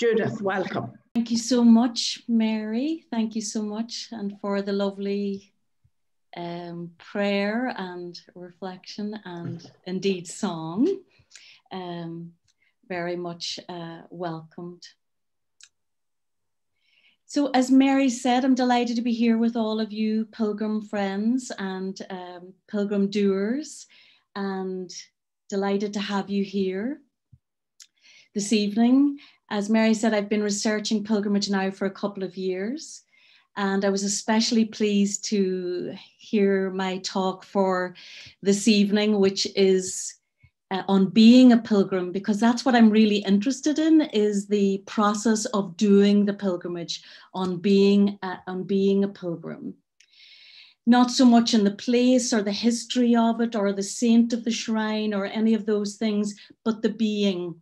Judith, welcome. Thank you so much, Mary. Thank you so much, and for the lovely prayer and reflection and indeed song. Very much welcomed. So as Mary said, I'm delighted to be here with all of you pilgrim friends and pilgrim doers, and delighted to have you here this evening. As Mary said, I've been researching pilgrimage now for a couple of years, and I was especially pleased to hear my talk for this evening, which is on being a pilgrim, because that's what I'm really interested in, is the process of doing the pilgrimage, on being a pilgrim. Not so much in the place or the history of it or the saint of the shrine or any of those things, but the being.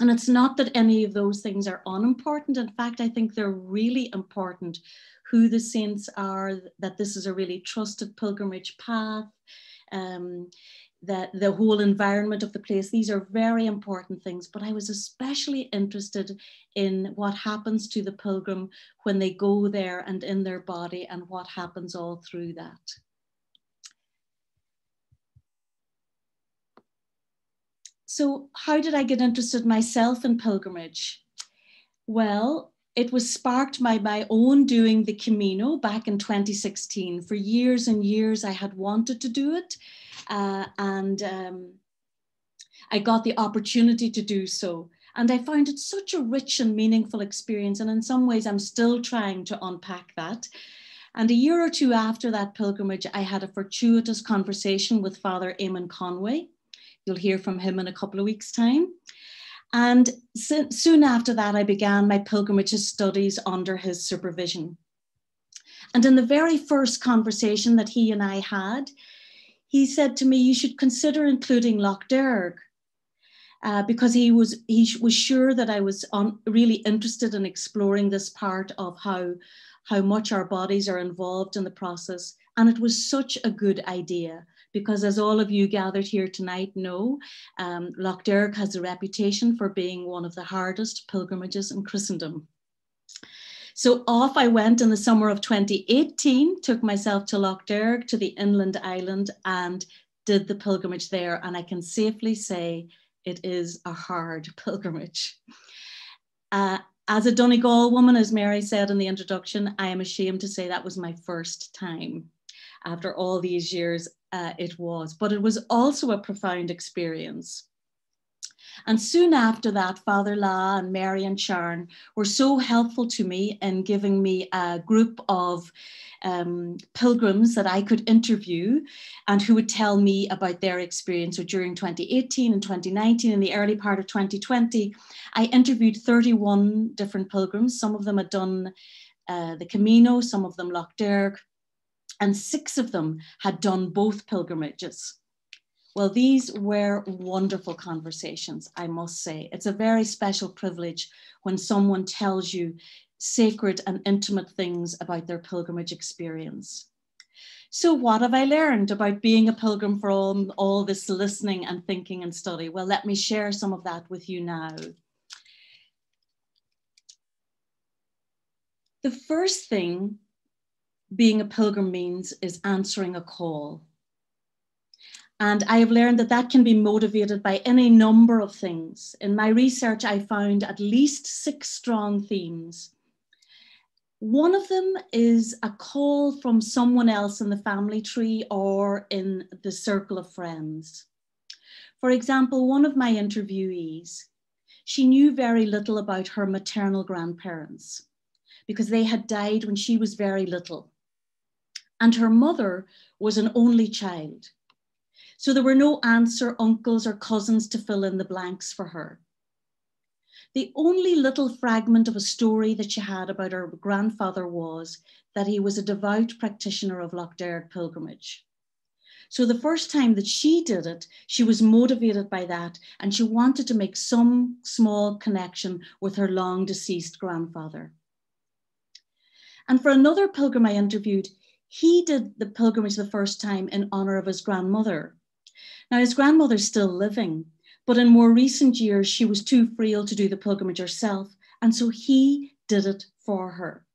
And it's not that any of those things are unimportant. In fact, I think they're really important. Who the saints are, that this is a really trusted pilgrimage path, that the whole environment of the place, these are very important things. But I was especially interested in what happens to the pilgrim when they go there and in their body, and what happens all through that. So how did I get interested myself in pilgrimage? Well, it was sparked by my own doing the Camino back in 2016. For years and years, I had wanted to do it. And I got the opportunity to do so. And I found it such a rich and meaningful experience. And in some ways, I'm still trying to unpack that. And a year or two after that pilgrimage, I had a fortuitous conversation with Father Eamon Conway. You'll hear from him in a couple of weeks' time. And soon after that, I began my pilgrimage studies under his supervision. And in the very first conversation that he and I had, he said to me, you should consider including Lough Derg, because he was sure that I was really interested in exploring this part of how much our bodies are involved in the process. And it was such a good idea, because as all of you gathered here tonight know, Lough Derg has a reputation for being one of the hardest pilgrimages in Christendom. So off I went in the summer of 2018, took myself to Lough Derg, to the inland island, and did the pilgrimage there. And I can safely say it is a hard pilgrimage. As a Donegal woman, as Mary said in the introduction, I am ashamed to say that was my first time. After all these years, it was, but it was also a profound experience. And soon after that, Father Lough and Mary and Sharon were so helpful to me in giving me a group of pilgrims that I could interview and who would tell me about their experience. So during 2018 and 2019 and the early part of 2020, I interviewed 31 different pilgrims. Some of them had done the Camino, some of them Lough Derg, and 6 of them had done both pilgrimages. Well, these were wonderful conversations, I must say. It's a very special privilege when someone tells you sacred and intimate things about their pilgrimage experience. So what have I learned about being a pilgrim for all this listening and thinking and study? Well, let me share some of that with you now. The first thing being a pilgrim means is answering a call. And I have learned that that can be motivated by any number of things. In my research, I found at least 6 strong themes. One of them is a call from someone else in the family tree or in the circle of friends. For example, one of my interviewees, she knew very little about her maternal grandparents because they had died when she was very little. And her mother was an only child. So there were no aunts or uncles or cousins to fill in the blanks for her. The only little fragment of a story that she had about her grandfather was that he was a devout practitioner of Lough Derg pilgrimage. So the first time that she did it, she was motivated by that, and she wanted to make some small connection with her long deceased grandfather. And for another pilgrim I interviewed, he did the pilgrimage the first time in honor of his grandmother. Now, his grandmother's still living, but in more recent years, she was too frail to do the pilgrimage herself, And so he did it for her.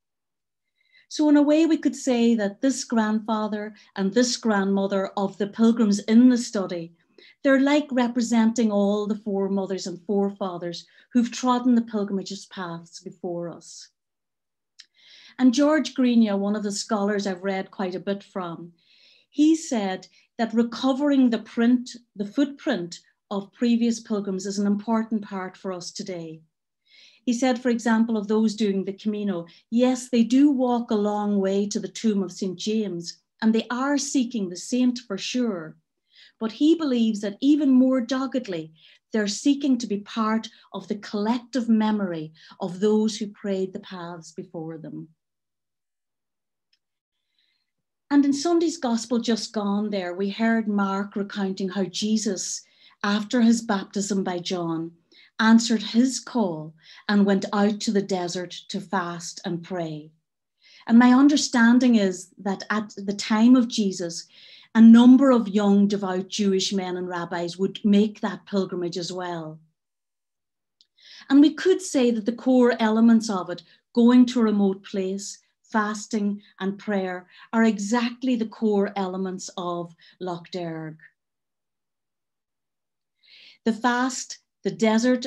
So in a way, we could say that this grandfather and this grandmother of the pilgrims in the study, they're like representing all the foremothers and forefathers who've trodden the pilgrimage's paths before us. And George Greenya, one of the scholars I've read quite a bit from, he said that recovering the footprint of previous pilgrims is an important part for us today. He said, for example, of those doing the Camino, yes, they do walk a long way to the tomb of St. James, and they are seeking the saint for sure. But he believes that even more doggedly, they're seeking to be part of the collective memory of those who prayed the paths before them. And in Sunday's Gospel just gone there, we heard Mark recounting how Jesus, after his baptism by John, answered his call and went out to the desert to fast and pray. And my understanding is that at the time of Jesus, a number of young devout Jewish men and rabbis would make that pilgrimage as well. And we could say that the core elements of it, going to a remote place, fasting and prayer, are exactly the core elements of Lough Derg. The fast, the desert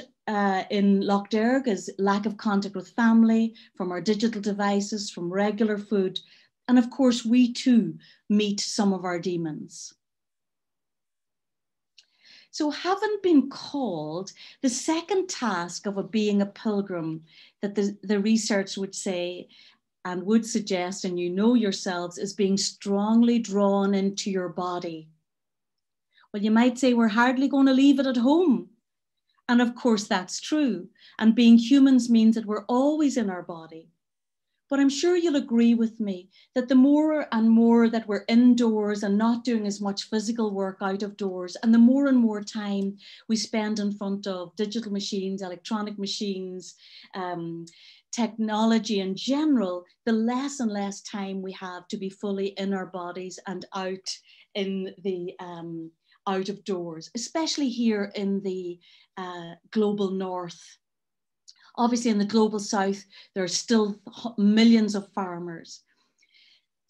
in Lough Derg is lack of contact with family, from our digital devices, from regular food. And of course, we too meet some of our demons. So having been called, the second task of being a pilgrim that the research would say and would suggest, and you know yourselves, is being strongly drawn into your body. Well, you might say we're hardly going to leave it at home. And of course, that's true. And being humans means that we're always in our body. But I'm sure you'll agree with me that the more and more that we're indoors and not doing as much physical work out of doors, and the more and more time we spend in front of digital machines, electronic machines, technology in general, the less and less time we have to be fully in our bodies and out in the out of doors, especially here in the global north. Obviously in the global south, there are still millions of farmers.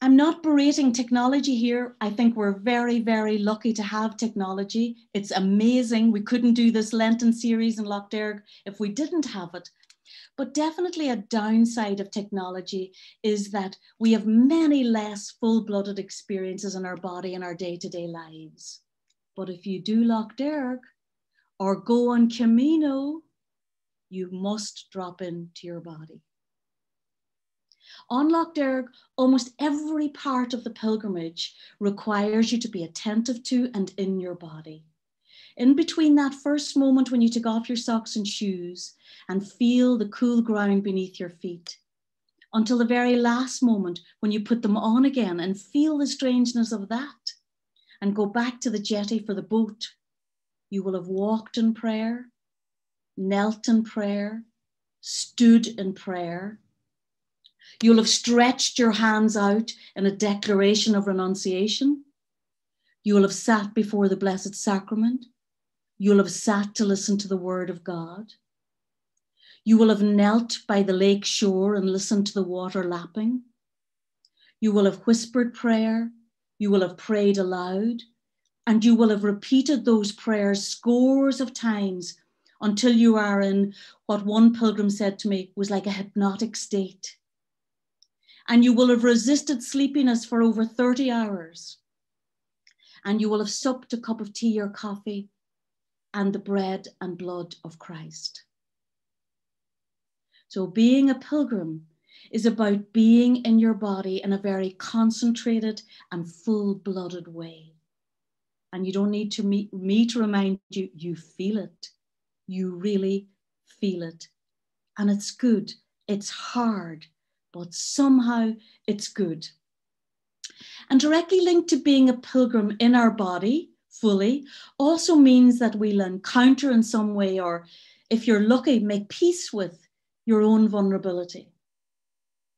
I'm not berating technology here. I think we're very, very lucky to have technology. It's amazing. We couldn't do this Lenten series in Lough Derg if we didn't have it. But definitely a downside of technology is that we have many less full-blooded experiences in our body in our day-to-day lives. But if you do Lough Derg or go on Camino, you must drop into your body. On Lough Derg, almost every part of the pilgrimage requires you to be attentive to and in your body. In between that first moment when you take off your socks and shoes and feel the cool ground beneath your feet, until the very last moment when you put them on again and feel the strangeness of that, and go back to the jetty for the boat, you will have walked in prayer, knelt in prayer, stood in prayer. You'll have stretched your hands out in a declaration of renunciation. You will have sat before the Blessed Sacrament. You'll have sat to listen to the word of God. You will have knelt by the lake shore and listened to the water lapping. You will have whispered prayer. You will have prayed aloud, and you will have repeated those prayers scores of times until you are in what one pilgrim said to me was like a hypnotic state. And you will have resisted sleepiness for over 30 hours. And you will have supped a cup of tea or coffee and the bread and blood of Christ. So being a pilgrim is about being in your body in a very concentrated and full-blooded way. And you don't need to me to remind you, you feel it. You really feel it. And it's good. It's hard, but somehow it's good. And directly linked to being a pilgrim in our body fully also means that we'll encounter in some way, or if you're lucky, make peace with your own vulnerability.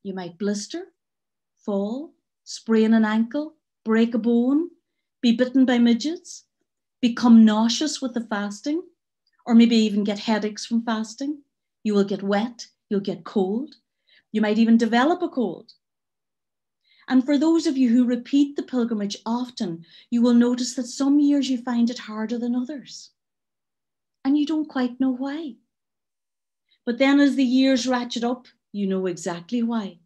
You might blister, fall, sprain an ankle, break a bone, be bitten by midgets, become nauseous with the fasting, or maybe even get headaches from fasting. You will get wet, You'll get cold. You might even develop a cold. And for those of you who repeat the pilgrimage often, you will notice that some years you find it harder than others. And you don't quite know why. But then as the years ratchet up, you know exactly why.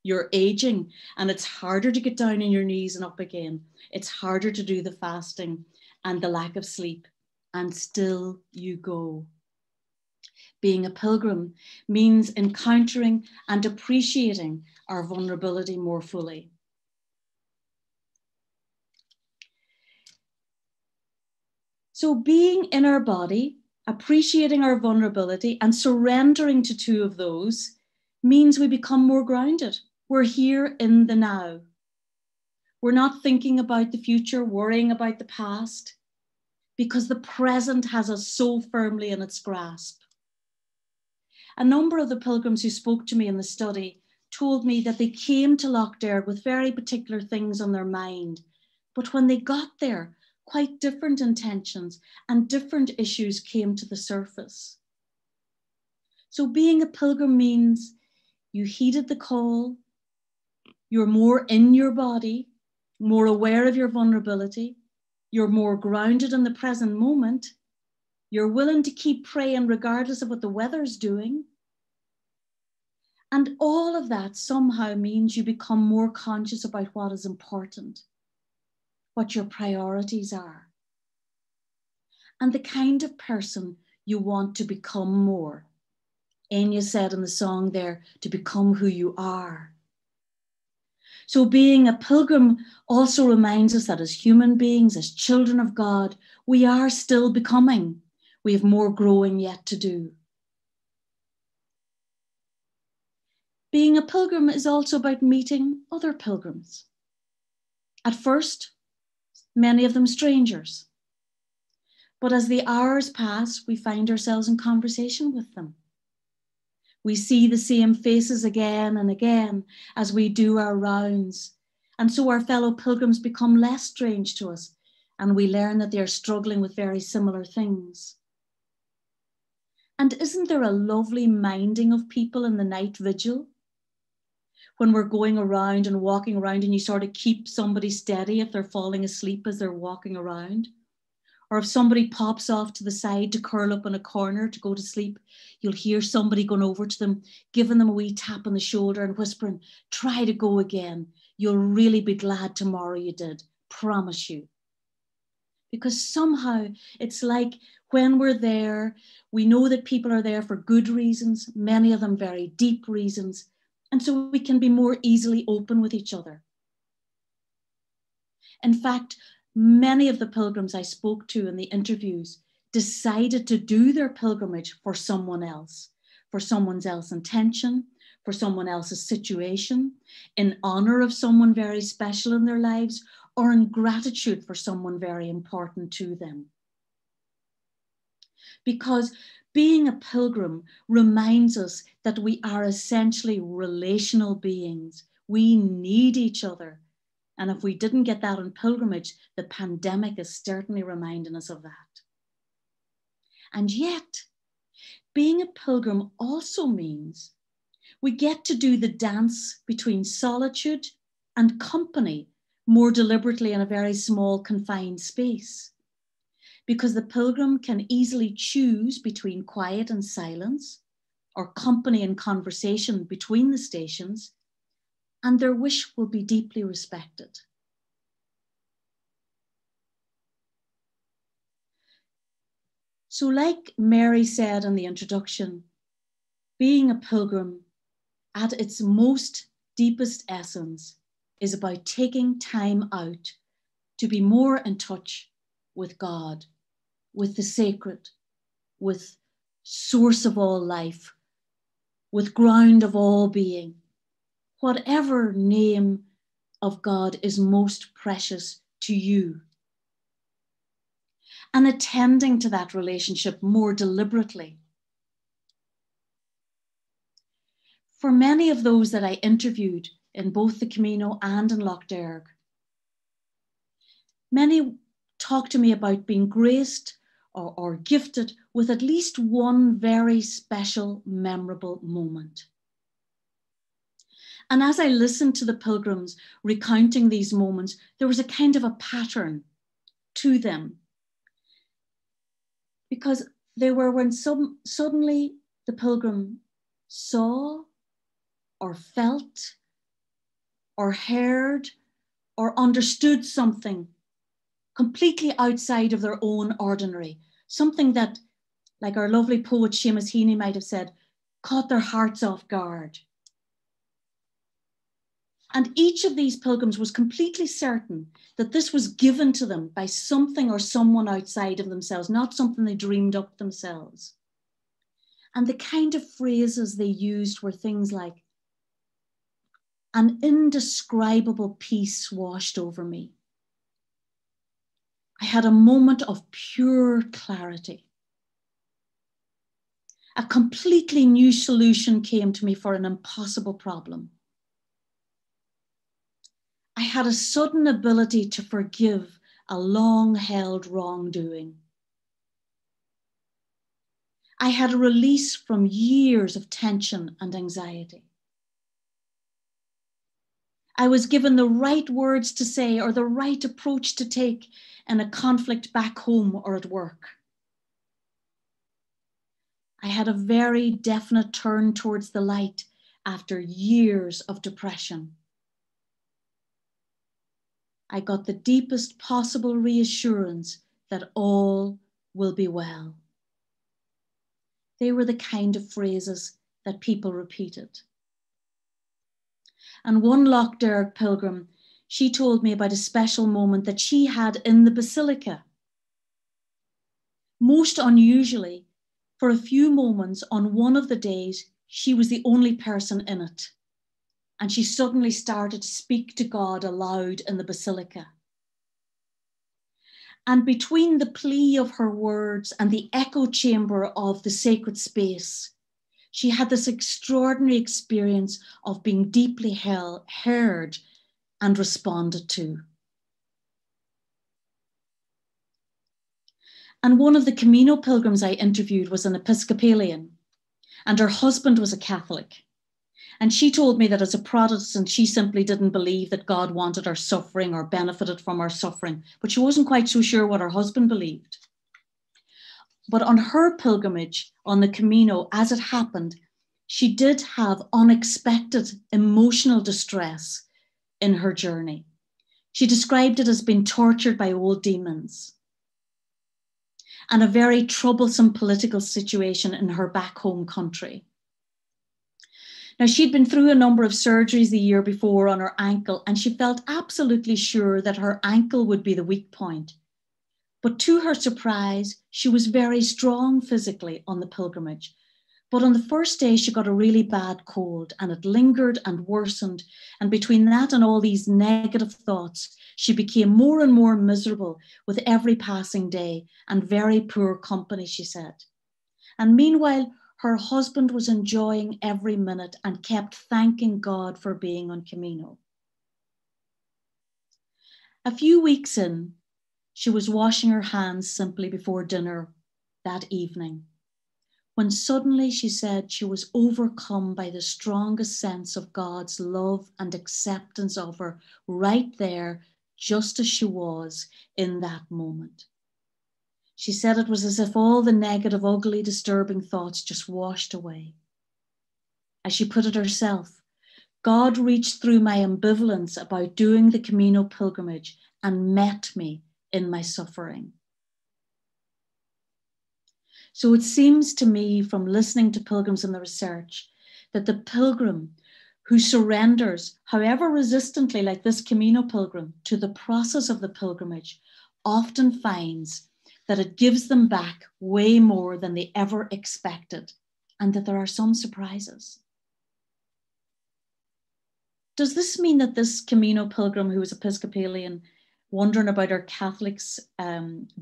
You're aging and it's harder to get down on your knees and up again. It's harder to do the fasting and the lack of sleep. And still you go. Being a pilgrim means encountering and appreciating our vulnerability more fully. So being in our body, appreciating our vulnerability and surrendering to two of those means we become more grounded. We're here in the now. We're not thinking about the future, worrying about the past, because the present has us so firmly in its grasp. A number of the pilgrims who spoke to me in the study told me that they came to Lough Derg with very particular things on their mind, but when they got there, quite different intentions and different issues came to the surface. So being a pilgrim means you heeded the call, you're more in your body, more aware of your vulnerability, you're more grounded in the present moment, you're willing to keep praying regardless of what the weather's doing. And all of that somehow means you become more conscious about what is important, what your priorities are, and the kind of person you want to become more. Enya said in the song there, to become who you are. So being a pilgrim also reminds us that as human beings, as children of God, we are still becoming. We have more growing yet to do. Being a pilgrim is also about meeting other pilgrims. At first, many of them strangers. But as the hours pass, we find ourselves in conversation with them. We see the same faces again and again as we do our rounds. And so our fellow pilgrims become less strange to us, and we learn that they are struggling with very similar things. And isn't there a lovely minding of people in the night vigil? When we're going around and walking around and you sort of keep somebody steady if they're falling asleep as they're walking around. Or if somebody pops off to the side to curl up in a corner to go to sleep, you'll hear somebody going over to them, giving them a wee tap on the shoulder and whispering, try to go again. You'll really be glad tomorrow you did, promise you. Because somehow it's like when we're there, we know that people are there for good reasons, many of them very deep reasons, and so we can be more easily open with each other. In fact, many of the pilgrims I spoke to in the interviews decided to do their pilgrimage for someone else, for someone else's intention, for someone else's situation, in honor of someone very special in their lives, or in gratitude for someone very important to them. Because being a pilgrim reminds us that we are essentially relational beings. We need each other. And if we didn't get that on pilgrimage, the pandemic is certainly reminding us of that. And yet, being a pilgrim also means we get to do the dance between solitude and company more deliberately in a very small, confined space. Because the pilgrim can easily choose between quiet and silence, or company and conversation between the stations, and their wish will be deeply respected. So like Mary said in the introduction, being a pilgrim at its most deepest essence is about taking time out to be more in touch with God, with the sacred, with source of all life, with ground of all being, whatever name of God is most precious to you. And attending to that relationship more deliberately. For many of those that I interviewed in both the Camino and in Lough Derg, many talked to me about being graced or gifted with at least one very special, memorable moment. And as I listened to the pilgrims recounting these moments, there was a kind of a pattern to them. Because they were when suddenly the pilgrim saw or felt or heard or understood something completely outside of their own ordinary, something that, like our lovely poet Seamus Heaney might have said, caught their hearts off guard. And each of these pilgrims was completely certain that this was given to them by something or someone outside of themselves, not something they dreamed up themselves. And the kind of phrases they used were things like, an indescribable peace washed over me. I had a moment of pure clarity. A completely new solution came to me for an impossible problem. I had a sudden ability to forgive a long-held wrongdoing. I had a release from years of tension and anxiety. I was given the right words to say or the right approach to take in a conflict back home or at work. I had a very definite turn towards the light after years of depression. I got the deepest possible reassurance that all will be well. They were the kind of phrases that people repeated. And one Lough Derg pilgrim, she told me about a special moment that she had in the basilica. Most unusually, for a few moments on one of the days, she was the only person in it. And she suddenly started to speak to God aloud in the basilica. And between the plea of her words and the echo chamber of the sacred space, she had this extraordinary experience of being deeply heard and responded to. And one of the Camino pilgrims I interviewed was an Episcopalian, and her husband was a Catholic. And she told me that as a Protestant, she simply didn't believe that God wanted our suffering or benefited from our suffering, but she wasn't quite so sure what her husband believed. But on her pilgrimage, on the Camino, as it happened, she did have unexpected emotional distress in her journey. She described it as being tortured by old demons and a very troublesome political situation in her back home country. Now, she'd been through a number of surgeries the year before on her ankle, and she felt absolutely sure that her ankle would be the weak point. But to her surprise, she was very strong physically on the pilgrimage. But on the first day, she got a really bad cold, and it lingered and worsened. And between that and all these negative thoughts, she became more and more miserable with every passing day, and very poor company, she said. And meanwhile, her husband was enjoying every minute and kept thanking God for being on Camino. A few weeks in, she was washing her hands simply before dinner that evening, when suddenly she said she was overcome by the strongest sense of God's love and acceptance of her right there, just as she was in that moment. She said it was as if all the negative, ugly, disturbing thoughts just washed away. As she put it herself, God reached through my ambivalence about doing the Camino pilgrimage and met me in my suffering. So it seems to me from listening to pilgrims and the research that the pilgrim who surrenders, however resistantly like this Camino pilgrim, to the process of the pilgrimage often finds that it gives them back way more than they ever expected, and that there are some surprises. Does this mean that this Camino pilgrim who was Episcopalian, wondering about our Catholics'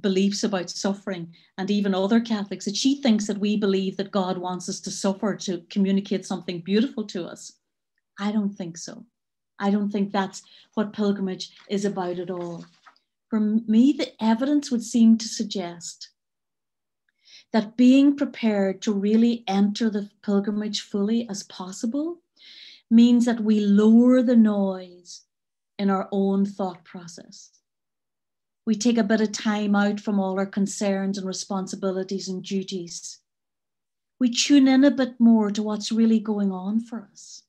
beliefs about suffering, and even other Catholics, that she thinks that we believe that God wants us to suffer to communicate something beautiful to us? I don't think so. I don't think that's what pilgrimage is about at all. For me, the evidence would seem to suggest that being prepared to really enter the pilgrimage fully as possible means that we lower the noise in our own thought process. We take a bit of time out from all our concerns and responsibilities and duties. We tune in a bit more to what's really going on for us.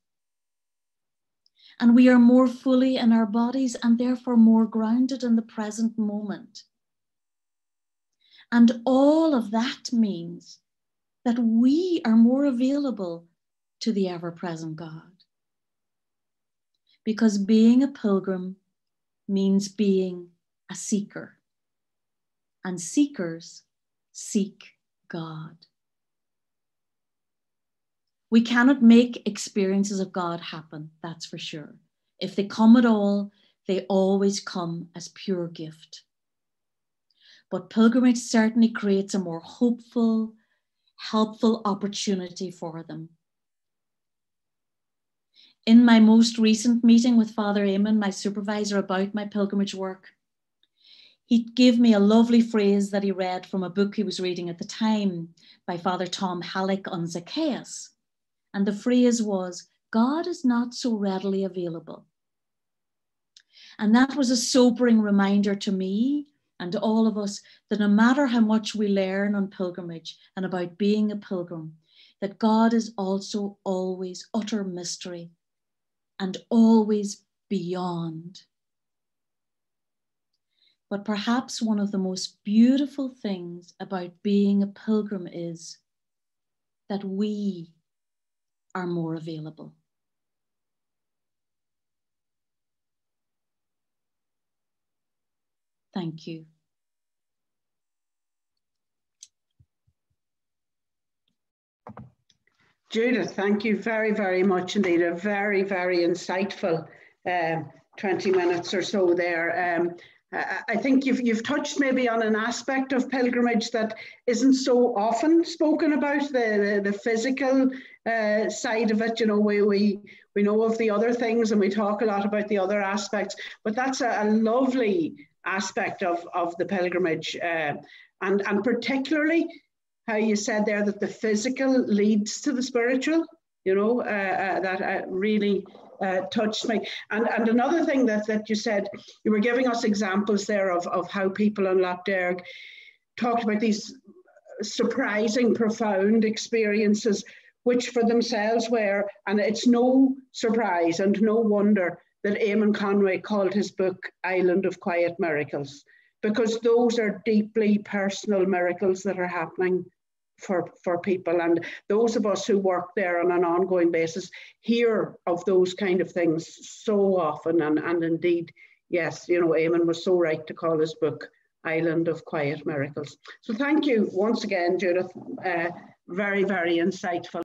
And we are more fully in our bodies and therefore more grounded in the present moment. And all of that means that we are more available to the ever-present God. Because being a pilgrim means being a seeker. And seekers seek God. We cannot make experiences of God happen, that's for sure. If they come at all, they always come as pure gift. But pilgrimage certainly creates a more hopeful, helpful opportunity for them. In my most recent meeting with Father Eamon, my supervisor, about my pilgrimage work, he gave me a lovely phrase that he read from a book he was reading at the time by Father Tom Halleck on Zacchaeus. And the phrase was, God is not so readily available. And that was a sobering reminder to me and to all of us that no matter how much we learn on pilgrimage and about being a pilgrim, that God is also always utter mystery and always beyond. But perhaps one of the most beautiful things about being a pilgrim is that we are more available. Thank you. Judith, thank you very, very much indeed. A very, very insightful 20 minutes or so there. I think you've touched maybe on an aspect of pilgrimage that isn't so often spoken about, the physical side of it. You know, we know of the other things and we talk a lot about the other aspects, but that's a lovely aspect of the pilgrimage, and particularly how you said there that the physical leads to the spiritual, you know, that really touched me. And another thing that you said, you were giving us examples there of how people on Lough Derg talked about these surprising, profound experiences, which for themselves were, and it's no surprise and no wonder that Eamon Conway called his book Island of Quiet Miracles, because those are deeply personal miracles that are happening for people. And those of us who work there on an ongoing basis hear of those kind of things so often. And indeed, yes, you know, Eamon was so right to call his book Island of Quiet Miracles. So thank you once again, Judith. Very, very insightful.